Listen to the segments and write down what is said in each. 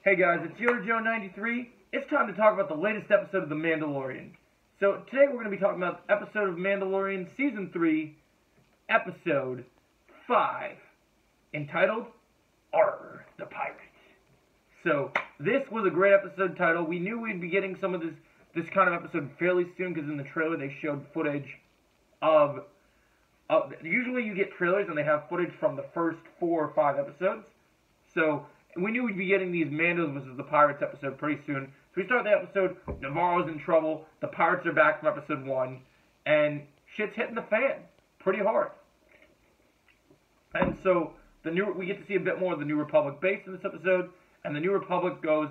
Hey guys, it's YodaJoe93. It's time to talk about the latest episode of The Mandalorian. So today we're going to be talking about the episode of Mandalorian Season 3, Episode 5, entitled, Arr, the Pirates. So this was a great episode title. We knew we'd be getting some of this kind of episode fairly soon because in the trailer they showed footage of usually you get trailers and they have footage from the first 4 or 5 episodes. So we knew we'd be getting these Mandos versus the Pirates episode pretty soon. So we start the episode, Navarro's in trouble, the Pirates are back from episode 1, and shit's hitting the fan pretty hard. And so we get to see a bit more of the New Republic base in this episode, and the New Republic goes,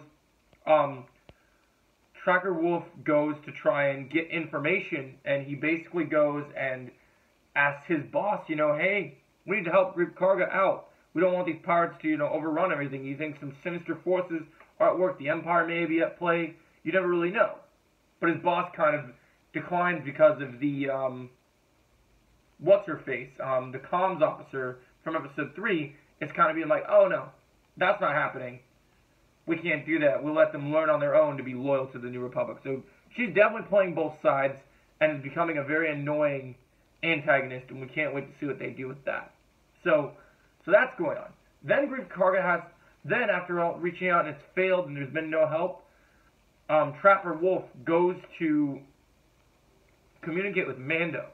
Tracker Wolf goes to try and get information, and he basically goes and asks his boss, hey, we need to help Greef Karga out. We don't want these pirates to, overrun everything. You think some sinister forces are at work. The Empire may be at play. You never really know. But his boss kind of declines because of the, what's-her-face, the comms officer from episode 3 is kind of being like, oh no, that's not happening. We can't do that. We'll let them learn on their own to be loyal to the New Republic. So she's definitely playing both sides and is becoming a very annoying antagonist, and we can't wait to see what they do with that. So that's going on. Then Greef Karga after all reaching out and it's failed and there's been no help, Trapper Wolf goes to communicate with Mando,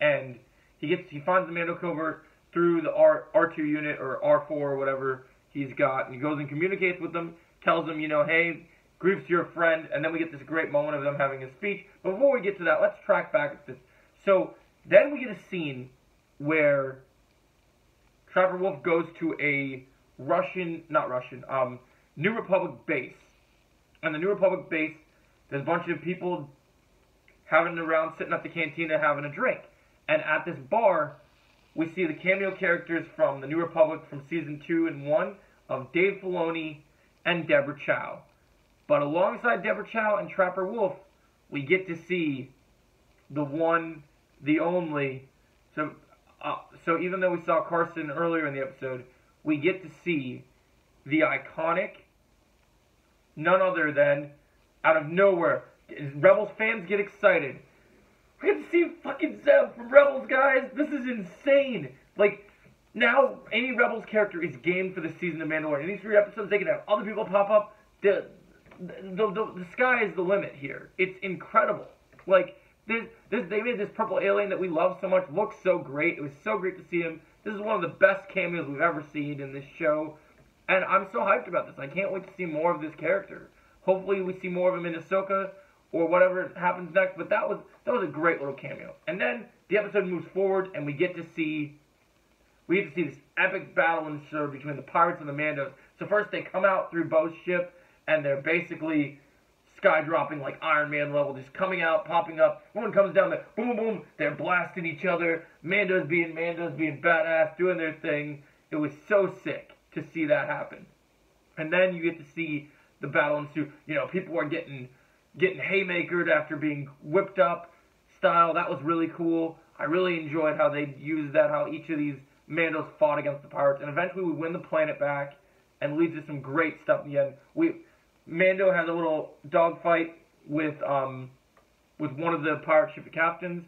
and he finds the Mando covert through the R2 unit or R4 or whatever he's got, and he goes and communicates with them, tells them, hey, Greef's your friend, and then we get this great moment of them having a speech. But before we get to that, let's track back at this. So then we get a scene where Trapper Wolf goes to a New Republic base. And the New Republic base, there's a bunch of people having around, sitting at the cantina having a drink. And at this bar, we see the cameo characters from the New Republic from Season 2 and 1 of Dave Filoni and Deborah Chow. But alongside Deborah Chow and Trapper Wolf, we get to see the one, the only, so even though we saw Carson earlier in the episode, we get to see the iconic, none other than, out of nowhere, Rebels fans get excited. We get to see fucking Zeb from Rebels, guys! This is insane! Like, now any Rebels character is game for the season of Mandalorian. In these 3 episodes, they can have other people pop up. The sky is the limit here. It's incredible. Like, they made this purple alien that we love so much look so great. It was so great to see him. This is one of the best cameos we've ever seen in this show. And I'm so hyped about this. I can't wait to see more of this character. Hopefully we see more of him in Ahsoka or whatever happens next. But that was a great little cameo. And then the episode moves forward and we get to see this epic battle ensued between the pirates and the Mandos. So first they come out through Bo's ship and they're basically sky-dropping like Iron Man level, just coming out, popping up. One comes down there, boom, boom, they're blasting each other. Mandos being badass, doing their thing. It was so sick to see that happen. And then you get to see the battle ensue. People are getting haymakered after being whipped up style. That was really cool. I really enjoyed how they used that, how each of these Mandos fought against the pirates. And eventually we win the planet back and leads to some great stuff in the end. Mando has a little dogfight with one of the pirate ship captains.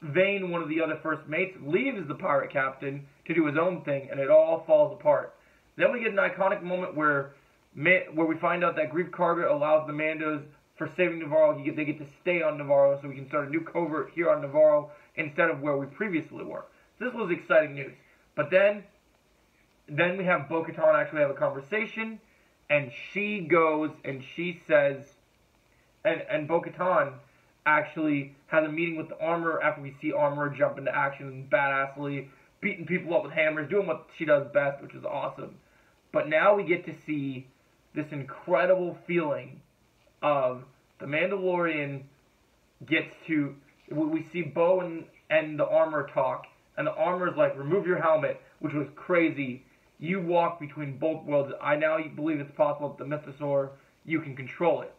Vane, one of the other first mates, leaves the pirate captain to do his own thing, and it all falls apart. Then we get an iconic moment where we find out that Greef Karga allows the Mandos, for saving Navarro, they get to stay on Navarro, so we can start a new covert here on Navarro instead of where we previously were. This was exciting news. But then we have Bo-Katan actually have a conversation, and she goes and she says, and Bo-Katan actually has a meeting with the Armorer after we see Armorer jump into action badassly, beating people up with hammers, doing what she does best, which is awesome. But now we get to see this incredible feeling of the Mandalorian we see Bo and the Armorer talk, and the Armorer's like, remove your helmet, which was crazy. You walk between both worlds. I now believe it's possible that the Mythosaur, you can control it.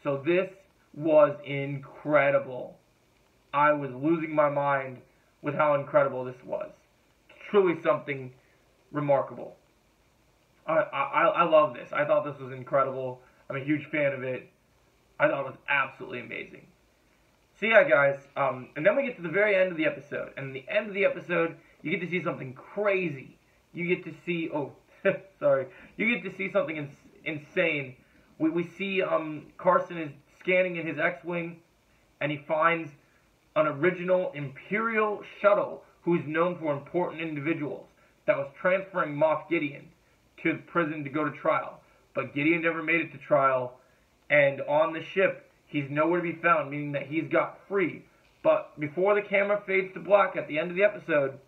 So this was incredible. I was losing my mind with how incredible this was. Truly something remarkable. I love this. I thought this was incredible. I'm a huge fan of it. I thought it was absolutely amazing. So yeah, guys, and then we get to the very end of the episode. And at the end of the episode, you get to see something crazy. You get to see, sorry. You get to see something insane. We see Carson is scanning in his X-Wing, and he finds an original Imperial shuttle who is known for important individuals that was transferring Moff Gideon to prison to go to trial. But Gideon never made it to trial, and on the ship, he's nowhere to be found, meaning that he's got free. But before the camera fades to black at the end of the episode,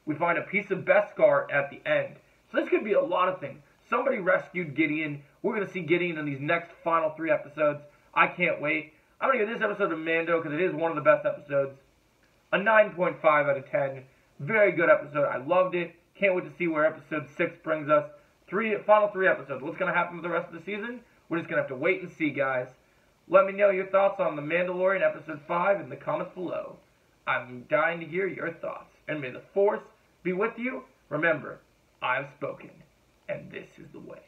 we find a piece of Beskar at the end. So this could be a lot of things. Somebody rescued Gideon. We're going to see Gideon in these next final 3 episodes. I can't wait. I'm going to give this episode to Mando because it is one of the best episodes. A 9.5 out of 10. Very good episode. I loved it. Can't wait to see where episode 6 brings us. Final 3 episodes. What's going to happen with the rest of the season? We're just going to have to wait and see, guys. Let me know your thoughts on The Mandalorian episode 5 in the comments below. I'm dying to hear your thoughts. And may the Force be with you. Remember, I've spoken, and this is the way.